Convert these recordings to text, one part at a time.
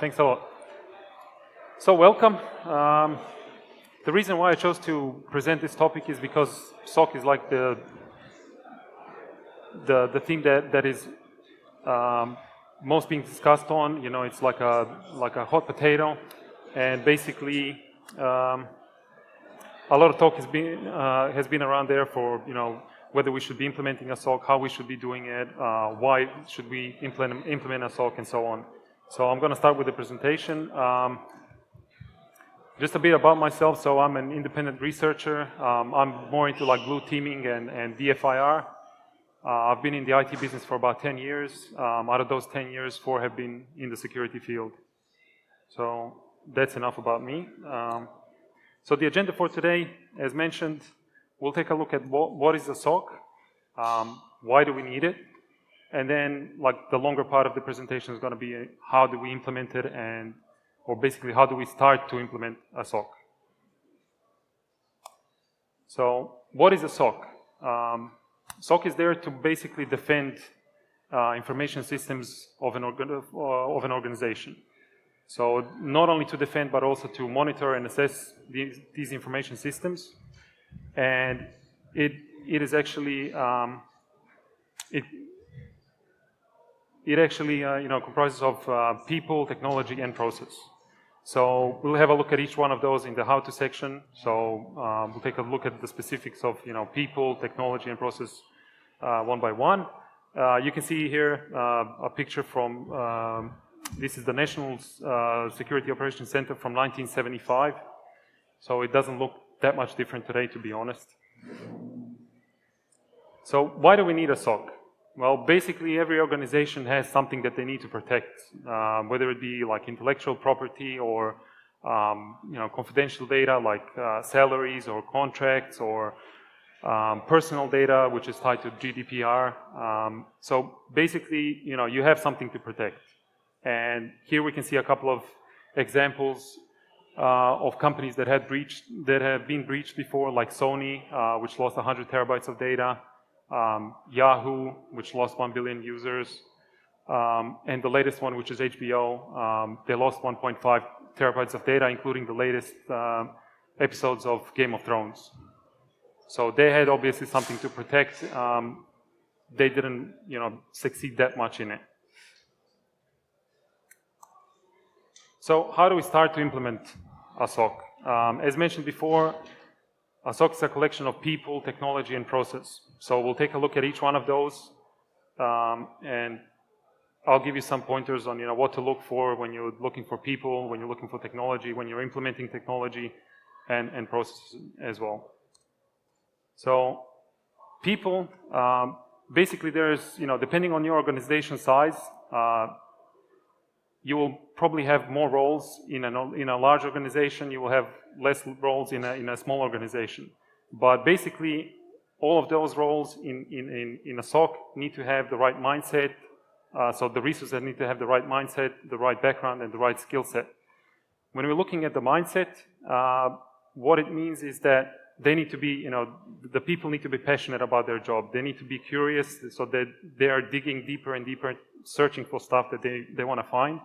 Thanks a lot. So welcome. The reason why I chose to present this topic is because SOC is like the theme that is most being discussed on. You know, it's like a hot potato, and basically a lot of talk has been around there for, you know, whether we should be implementing a SOC, how we should be doing it, why should we implement a SOC, and so on. So I'm going to start with the presentation. Just a bit about myself. So I'm an independent researcher. I'm more into like blue teaming and DFIR. I've been in the IT business for about 10 years. Out of those 10 years, 4 have been in the security field. So that's enough about me. So the agenda for today, as mentioned, we'll take a look at what is a SOC, why do we need it, and then like the longer part of the presentation is going to be how do we implement it, or basically how do we start to implement a SOC. So what is a SOC? SOC is there to basically defend information systems of an organization. So not only to defend, but also to monitor and assess these information systems. And it is actually you know, comprises of people, technology, and process. So we'll have a look at each one of those in the how-to section. So we'll take a look at the specifics of, you know, people, technology, and process one by one. You can see here a picture from this is the National Security Operations Center from 1975. So it doesn't look that much different today, to be honest. So why do we need a SOC? Well, basically every organization has something that they need to protect, whether it be like intellectual property or you know, confidential data like salaries or contracts, or personal data which is tied to GDPR. So basically, you know, you have something to protect. And here we can see a couple of examples of companies that have been breached before, like Sony, which lost 100 terabytes of data. Yahoo, which lost 1 billion users, and the latest one, which is HBO, they lost 1.5 terabytes of data, including the latest episodes of Game of Thrones. So they had obviously something to protect. They didn't, you know, succeed that much in it. So how do we start to implement a SOC? As mentioned before, a SOC is a collection of people, technology, and process. So we'll take a look at each one of those, and I'll give you some pointers on, you know, what to look for when you're looking for people, when you're looking for technology, when you're implementing technology, and processes as well. So people, basically there's, you know, depending on your organization size, you will probably have more roles in a large organization. You will have less roles in a small organization. But basically, all of those roles in a SOC need to have the right mindset. So the resources need to have the right mindset, the right background, and the right skill set. When we're looking at the mindset, what it means is that they need to be, you know, the people need to be passionate about their job. They need to be curious, so that they are digging deeper and deeper, searching for stuff that they want to find.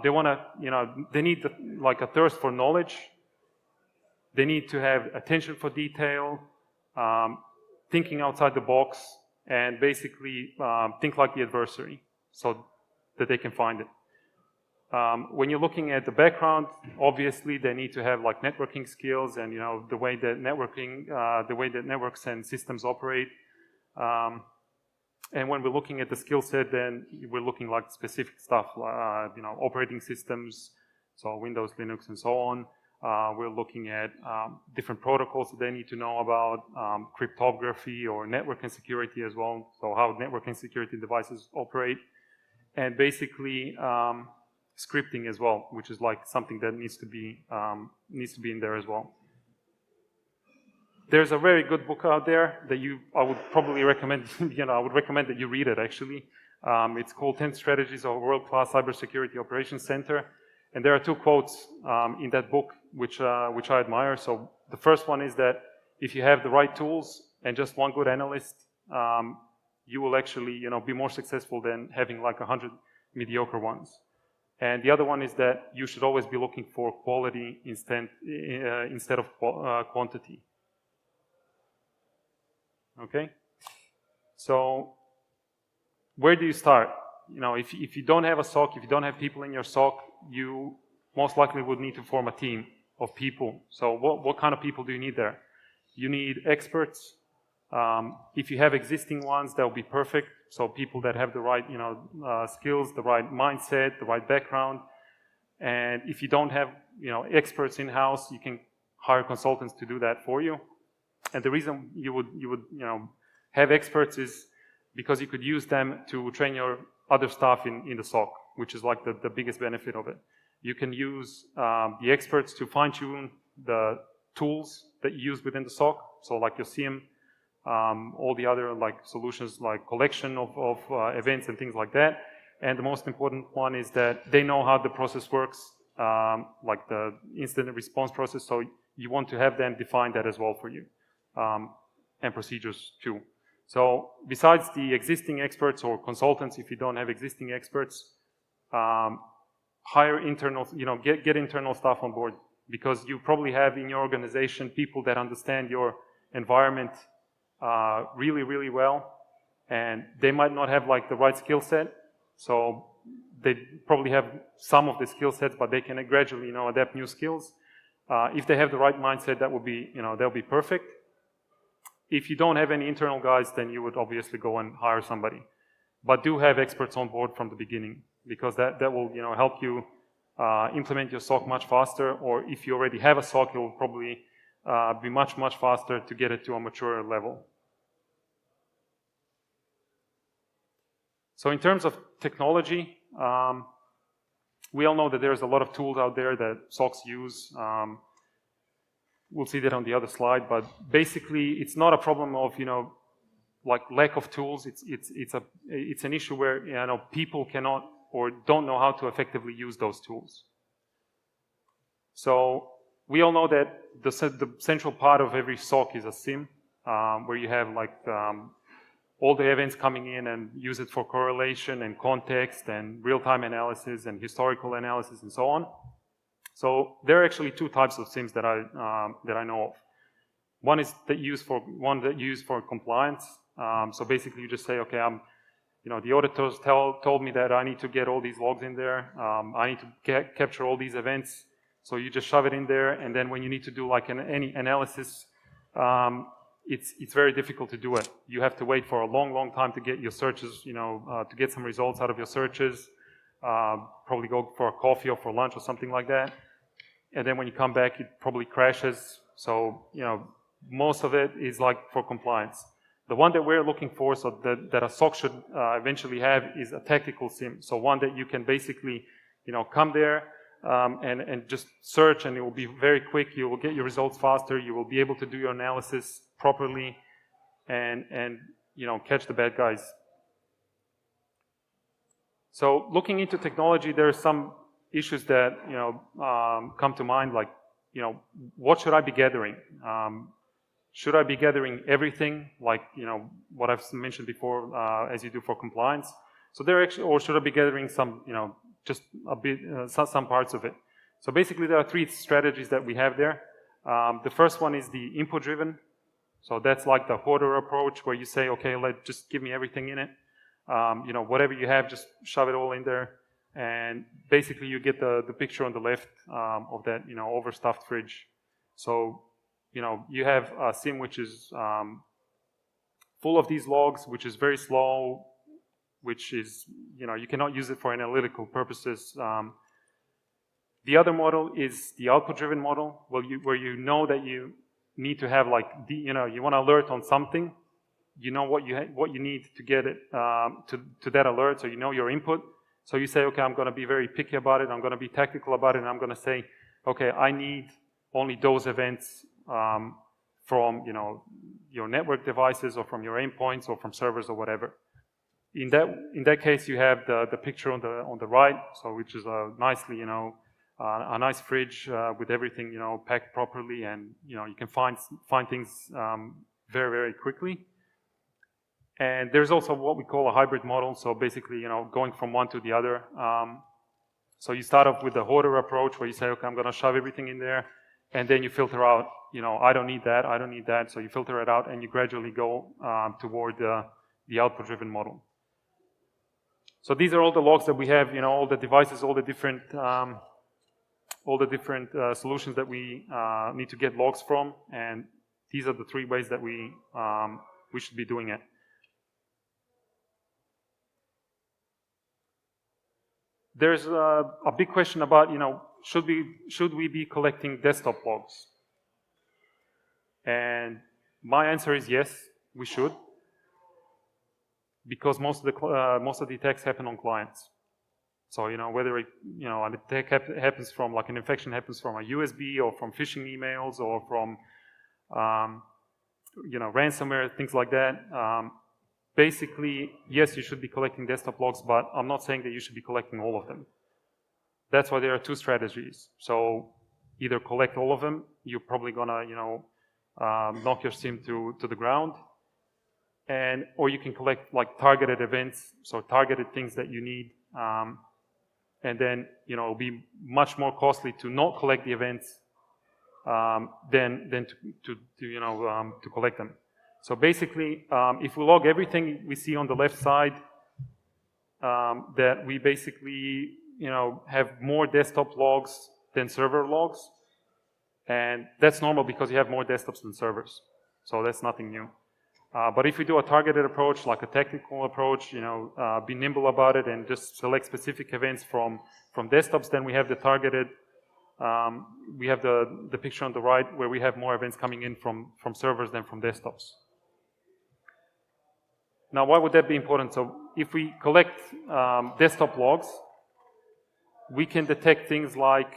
They want to, you know, they need like a thirst for knowledge. They need to have attention for detail, thinking outside the box, and basically think like the adversary so that they can find it. When you're looking at the background, obviously they need to have like networking skills and, you know, the way that networks and systems operate. And when we're looking at the skill set, then we're looking like specific stuff, you know, operating systems, so Windows, Linux, and so on. We're looking at different protocols that they need to know about, cryptography or network and security as well, so how network and security devices operate, and basically scripting as well, which is like something that needs to be in there as well. There's a very good book out there that I would probably recommend, you know, I would recommend that you read it actually. It's called 10 Strategies of a World-Class Cybersecurity Operations Center. And there are 2 quotes in that book which I admire. So the first one is that if you have the right tools and just one good analyst, you will actually, you know, be more successful than having like 100 mediocre ones. And the other one is that you should always be looking for quality instead of quantity. Okay? So, where do you start? You know, if you don't have a SOC, if you don't have people in your SOC, you most likely would need to form a team of people. So what kind of people do you need there? You need experts. If you have existing ones, that will be perfect. So people that have the right, skills, the right mindset, the right background. And if you don't have, experts in-house, you can hire consultants to do that for you. And the reason you would have experts is because you could use them to train your other staff in the SOC, which is like the biggest benefit of it. You can use the experts to fine-tune the tools that you use within the SOC, so like your SIEM, all the other like solutions like collection of events and things like that. And the most important one is that they know how the process works, like the incident response process, so you want to have them define that as well for you, and procedures too. So besides the existing experts or consultants, if you don't have existing experts, hire internal, get internal staff on board, because you probably have in your organization people that understand your environment really, really well, and they might not have like the right skill set, so they probably have some of the skill sets, but they can gradually, adapt new skills. If they have the right mindset, that would be, they'll be perfect. If you don't have any internal guys, then you would obviously go and hire somebody. But do have experts on board from the beginning, because that will, help you implement your SOC much faster, or if you already have a SOC, it will probably be much, much faster to get it to a mature level. So in terms of technology, we all know that there's a lot of tools out there that SOCs use. We'll see that on the other slide, but basically it's not a problem of, like lack of tools. It's an issue where, people cannot or don't know how to effectively use those tools. So we all know that the central part of every SOC is a SIEM, where you have like all the events coming in and use it for correlation and context and real-time analysis and historical analysis and so on. So there are actually two types of SIEMs that I know of. One that you use for compliance. So basically, you just say, okay, the auditors told me that I need to get all these logs in there. I need to capture all these events. So you just shove it in there, and then when you need to do like any analysis, it's very difficult to do it. You have to wait for a long, long time to get your searches, to get some results out of your searches. Probably go for a coffee or for lunch or something like that. And then when you come back, it probably crashes. So, most of it is like for compliance. The one that we're looking for, so that a SOC should eventually have, is a tactical SIEM. So one that you can basically, come there and just search, and it will be very quick. You will get your results faster. You will be able to do your analysis properly, and catch the bad guys. So looking into technology, there are some issues that come to mind, like what should I be gathering? Should I be gathering everything, like what I've mentioned before, as you do for compliance? So or should I be gathering some, just a bit, some parts of it? So basically, there are three strategies that we have there. The first one is the input-driven. So that's like the hoarder approach, where you say, okay, just give me everything in it. Whatever you have, just shove it all in there. And basically you get the picture on the left of that, overstuffed fridge. So, you have a SIEM which is full of these logs, which is very slow, which is, you cannot use it for analytical purposes. The other model is the output-driven model, where you know that you need to have like, you want to alert on something. You know what you need to get it to that alert, so you know your input. So you say, okay, I'm going to be very picky about it. I'm going to be tactical about it, and I'm going to say, okay, I need only those events from your network devices, or from your endpoints, or from servers, or whatever. In that case, you have the picture on the right, so which is a nicely a nice fridge with everything packed properly, and you can find things very, very quickly. And there's also what we call a hybrid model, so basically, going from one to the other. So you start off with the hoarder approach where you say, okay, I'm going to shove everything in there, and then you filter out, I don't need that, I don't need that, so you filter it out and you gradually go toward the output-driven model. So these are all the logs that we have, all the devices, all the different solutions that we need to get logs from, and these are the 3 ways that we should be doing it. There's a big question about, should we be collecting desktop logs? And my answer is yes, we should, because most of the attacks happen on clients. So whether an attack happens from, like an infection happens from a USB or from phishing emails or from ransomware, things like that. Basically, yes, you should be collecting desktop logs, but I'm not saying that you should be collecting all of them. That's why there are 2 strategies. So either collect all of them, you're probably gonna knock your SIM to the ground, or you can collect like targeted events, so targeted things that you need, and then it'll be much more costly to not collect the events than to collect them. So basically, if we log everything we see on the left side, that we basically have more desktop logs than server logs, and that's normal because you have more desktops than servers, so that's nothing new. But if we do a targeted approach, like a technical approach, be nimble about it and just select specific events from desktops, then we have the targeted. We have the picture on the right where we have more events coming in from servers than from desktops. Now, why would that be important? So if we collect desktop logs, we can detect things like,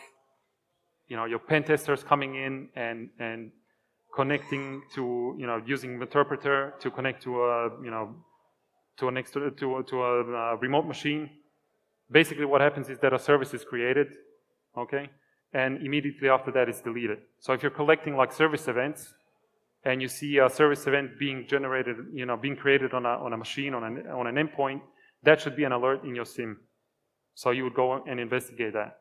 your pen testers coming in and connecting to, using interpreter to connect to a remote machine. Basically, what happens is that a service is created, okay, and immediately after that it's deleted. So if you're collecting like service events, and you see a service event being generated, being created on a machine, on an endpoint, that should be an alert in your SIM. So you would go and investigate that.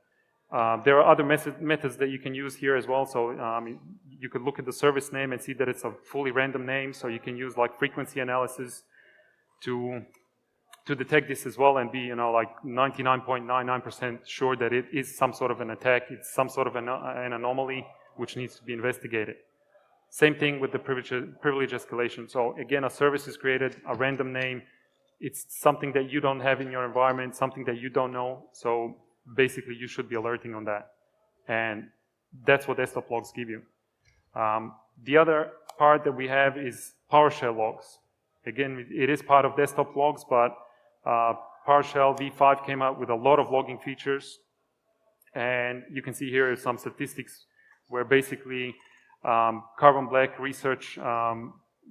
There are other methods that you can use here as well. So you could look at the service name and see that it's a fully random name. So you can use like frequency analysis to detect this as well and be, like 99.99% sure that it is some sort of an attack. It's some sort of an anomaly which needs to be investigated. Same thing with the privilege escalation. So again, a service is created, a random name. It's something that you don't have in your environment, something that you don't know. So basically, you should be alerting on that. And that's what desktop logs give you. The other part that we have is PowerShell logs. Again, it is part of desktop logs, but PowerShell v5 came out with a lot of logging features. And you can see here some statistics where basically Carbon Black research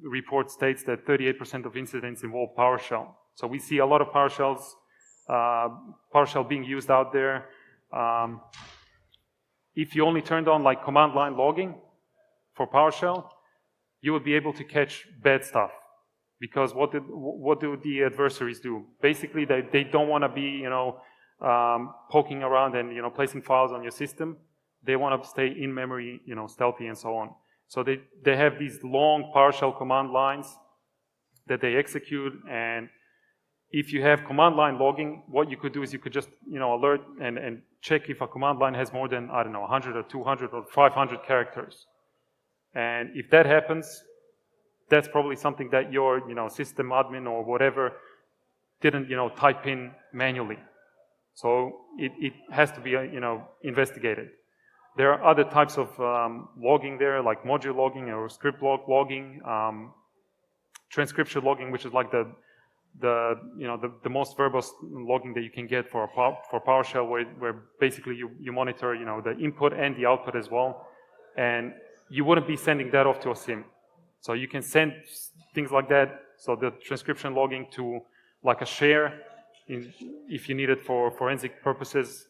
report states that 38% of incidents involve PowerShell. So we see a lot of PowerShell being used out there. If you only turned on like command line logging for PowerShell, you would be able to catch bad stuff. Because what do the adversaries do? Basically, they don't want to be poking around and placing files on your system. They want to stay in memory, stealthy and so on. So they have these long PowerShell command lines that they execute, and if you have command line logging, what you could do is you could just alert and check if a command line has more than, I don't know, 100 or 200 or 500 characters. And if that happens, that's probably something that your system admin or whatever didn't type in manually. So it has to be investigated. There are other types of logging there, like module logging or script log logging, transcription logging, which is like the most verbose logging that you can get for PowerShell, where basically you monitor the input and the output as well, and you wouldn't be sending that off to a SIM. So you can send things like that. So the transcription logging to like a share, if you need it for forensic purposes,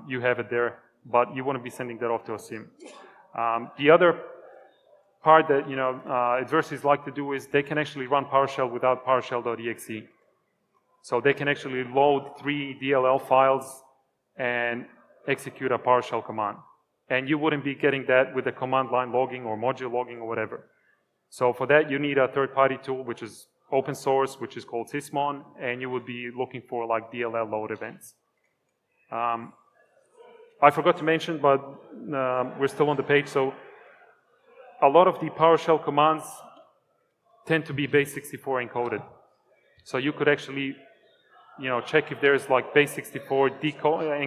you have it there. But you wouldn't be sending that off to a SIM. The other part that adversaries like to do is they can actually run PowerShell without PowerShell.exe. So they can actually load 3 DLL files and execute a PowerShell command. And you wouldn't be getting that with the command line logging or module logging or whatever. So for that, you need a third-party tool, which is open source, which is called Sysmon, and you would be looking for like DLL load events. I forgot to mention, but we're still on the page, so a lot of the PowerShell commands tend to be base64 encoded. So you could actually, check if there's like base64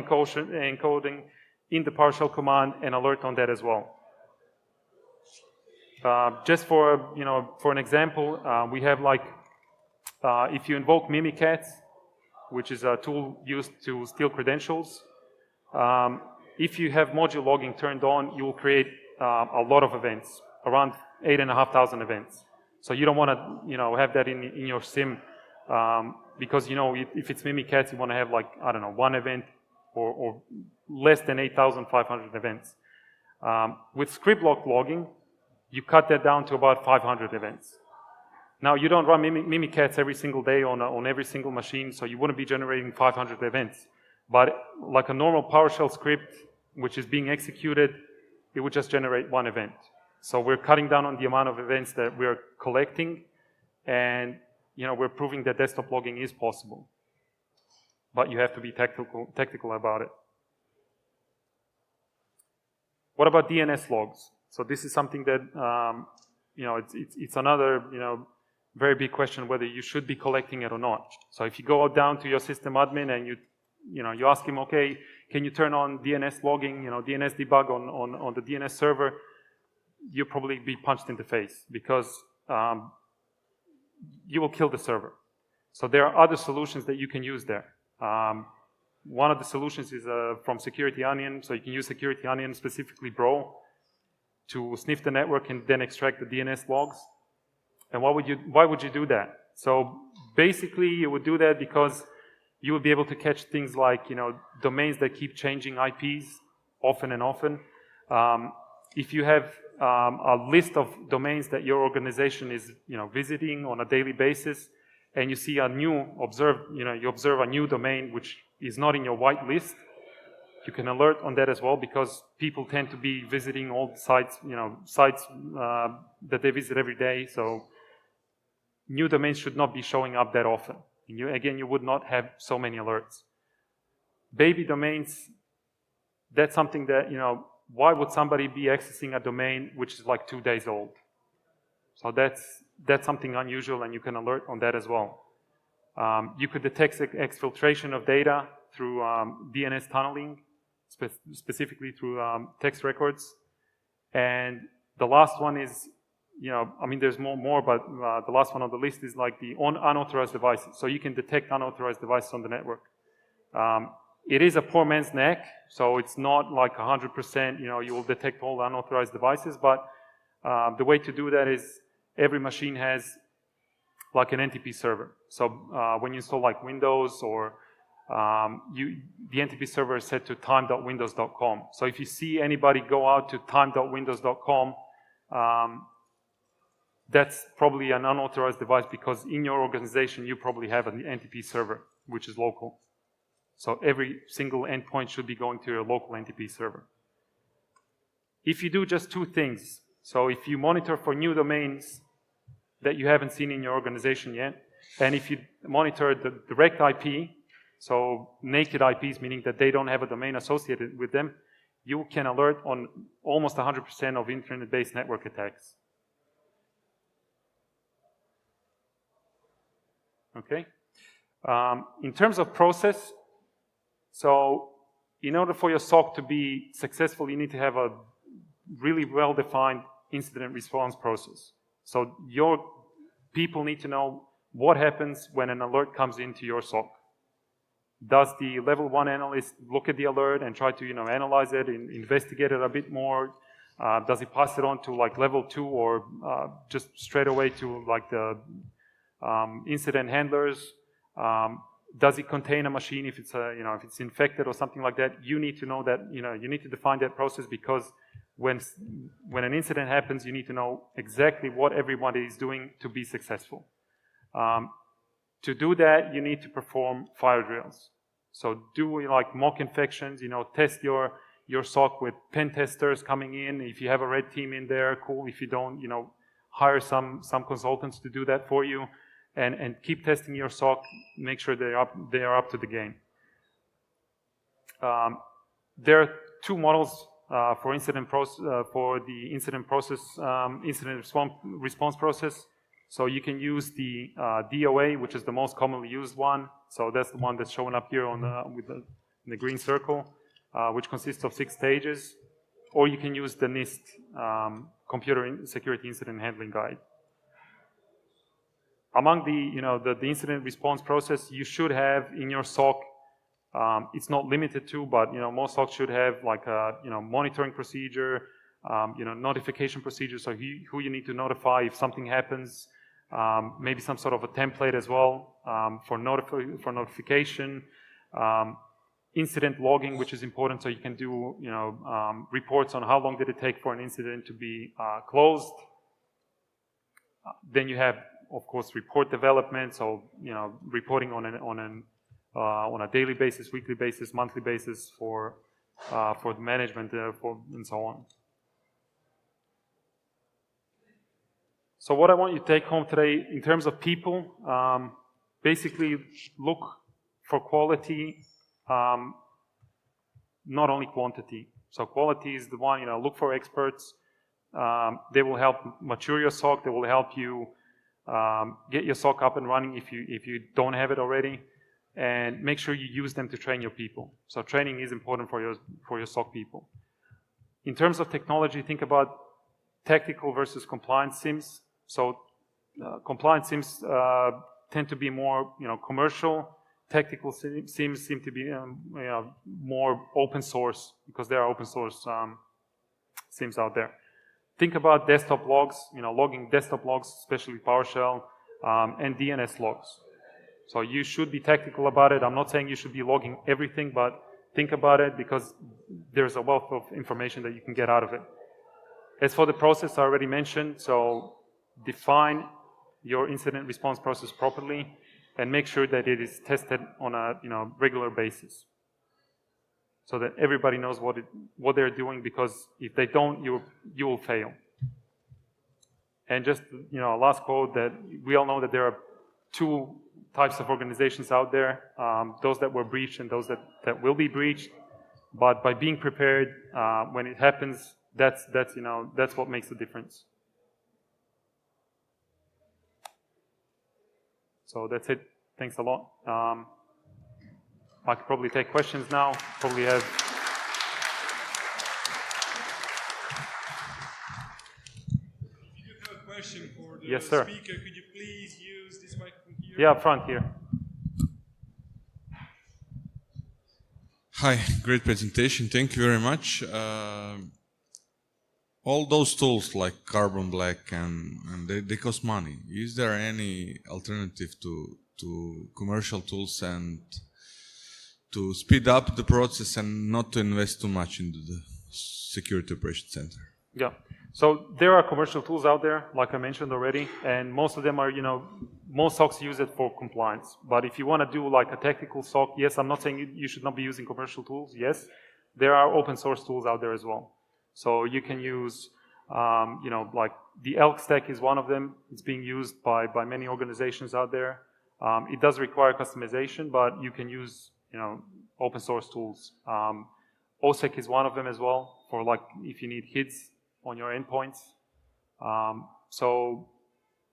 encoding in the PowerShell command and alert on that as well. Just for an example, we have like if you invoke Mimikatz, which is a tool used to steal credentials, if you have module logging turned on, you will create a lot of events, around 8,500 events. So you don't want to have that in your SIM because if it's Mimikatz, you want to have like, I don't know, one event or less than 8,500 events. With script logging, you cut that down to about 500 events. Now, you don't run Mimikatz every single day on every single machine, so you wouldn't be generating 500 events. But like a normal PowerShell script, which is being executed, it would just generate one event. So we're cutting down on the amount of events that we're collecting, and we're proving that desktop logging is possible. But you have to be tactical about it. What about DNS logs? So this is something that it's another very big question whether you should be collecting it or not. So if you go down to your system admin and you ask him, okay, can you turn on DNS logging, DNS debug on the DNS server, you'll probably be punched in the face because you will kill the server. So there are other solutions that you can use there. One of the solutions is from Security Onion, so you can use Security Onion, specifically Bro, to sniff the network and then extract the DNS logs. And why would you do that? So basically, you would do that because you would be able to catch things like domains that keep changing IPs often and often. If you have a list of domains that your organization is visiting on a daily basis, and you see you observe a new domain which is not in your white list, you can alert on that as well, because people tend to be visiting all the sites, that they visit every day. So new domains should not be showing up that often. And you would not have so many alerts. Baby domains, that's something that, why would somebody be accessing a domain which is like 2 days old? So that's something unusual, and you can alert on that as well. You could detect exfiltration of data through DNS tunneling, specifically through text records. And the last one is, there's more, but the last one on the list is like the unauthorized devices. So you can detect unauthorized devices on the network. It is a poor man's neck, so it's not like 100%, you will detect all unauthorized devices, but the way to do that is every machine has like an NTP server. So when you install like Windows or the NTP server is set to time.windows.com. So if you see anybody go out to time.windows.com, that's probably an unauthorized device, because in your organization you probably have an NTP server, which is local. So every single endpoint should be going to your local NTP server. If you do just two things, so if you monitor for new domains that you haven't seen in your organization yet, and if you monitor the direct IP, so naked IPs, meaning that they don't have a domain associated with them, you can alert on almost 100% of internet-based network attacks. Okay? In terms of process, so in order for your SOC to be successful, you need to have a really well-defined incident response process. So your people need to know what happens when an alert comes into your SOC. Does the level 1 analyst look at the alert and try to analyze it and investigate it a bit more? Does he pass it on to like level 2 or just straight away to like the incident handlers? Does it contain a machine if it's if it's infected or something like that? You need to know that, you need to define that process, because when an incident happens, you need to know exactly what everybody is doing to be successful. To do that, you need to perform fire drills. So do like mock infections, test your SOC with pen testers coming in. If you have a red team in there, cool. If you don't, hire some consultants to do that for you, and keep testing your SOC. Make sure they are up to the game. There are two models for the incident response process. So you can use the DOA, which is the most commonly used one. So that's the one that's showing up here on in the green circle, which consists of 6 stages. Or you can use the NIST Computer Security Incident Handling Guide. Among the incident response process, you should have in your SOC. It's not limited to, but most SOCs should have like a monitoring procedure, notification procedure. So who you need to notify if something happens. Maybe some sort of a template as well for notification. Incident logging, which is important, so you can do reports on how long did it take for an incident to be closed. Then you have, of course, report development, so reporting on a daily basis, weekly basis, monthly basis for the management and so on. So what I want you to take home today in terms of people, basically look for quality, not only quantity. So quality is the one, look for experts. They will help mature your SOC. They will help you get your SOC up and running if you don't have it already. And make sure you use them to train your people. So training is important for your SOC people. In terms of technology, think about tactical versus compliance SIEMs. So compliance SIEMs tend to be more commercial. Tactical SIEMs seem to be more open source because there are open source SIEMs out there. Think about desktop logs, logging desktop logs, especially PowerShell, and DNS logs. So you should be tactical about it. I'm not saying you should be logging everything, but think about it because there's a wealth of information that you can get out of it. As for the process I already mentioned, so define your incident response process properly and make sure that it is tested on a regular basis so that everybody knows what they're doing, because if they don't, you will fail. And just a last quote, that we all know that there are 2 types of organizations out there, those that were breached and those that will be breached. But by being prepared when it happens, that's what makes the difference. So that's it. Thanks a lot. I could probably take questions now. Probably have. If you have a question for the Yes, sir. speaker, could you please use this microphone here? Yeah, up front here. Hi, great presentation. Thank you very much. All those tools like Carbon Black and they cost money. Is there any alternative to commercial tools and to speed up the process and not to invest too much into the security operations center? Yeah. So there are commercial tools out there, like I mentioned already, and most of them are, most SOCs use it for compliance. But if you want to do like a tactical SOC, yes, I'm not saying you should not be using commercial tools. Yes, there are open source tools out there as well. So you can use, like the ELK stack is one of them. It's being used by many organizations out there. It does require customization, but you can use, open source tools. OSEC is one of them as well, for like if you need hits on your endpoints. So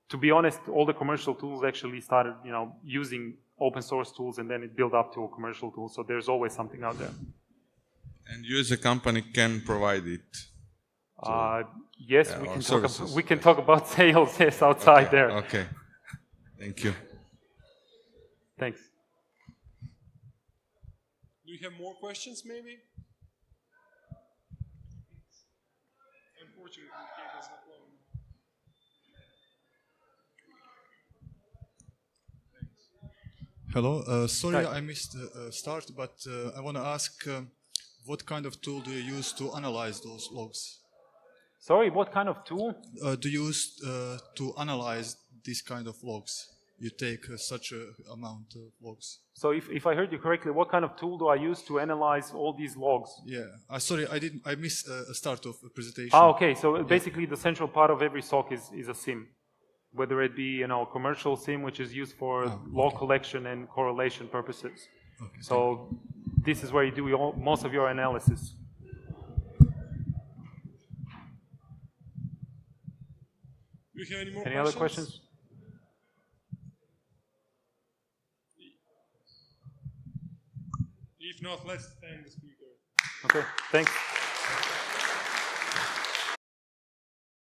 to be honest, all the commercial tools actually started, using open source tools, and then it built up to a commercial tool. So there's always something out there. And you as a company can provide it? Yes, yeah, we can talk about sales, yes, outside there. Okay, thank you. Thanks. Do you have more questions, maybe? Unfortunately, cable's not long. Thanks. Hello, sorry Hi. I missed the start, but I want to ask what kind of tool do you use to analyze those logs? Sorry, what kind of tool? Do you use to analyze this kind of logs? you take such a amount of logs? So if I heard you correctly, what kind of tool do I use to analyze all these logs? Yeah, sorry, I missed a start of a presentation. Ah, okay. So basically, the central part of every SOC is a SIM, whether it be a commercial SIM, which is used for log collection and correlation purposes. Okay, so this is where you do most of your analysis. Do you have any more Any questions? other questions? If not, let's thank the speaker. Okay. Thanks.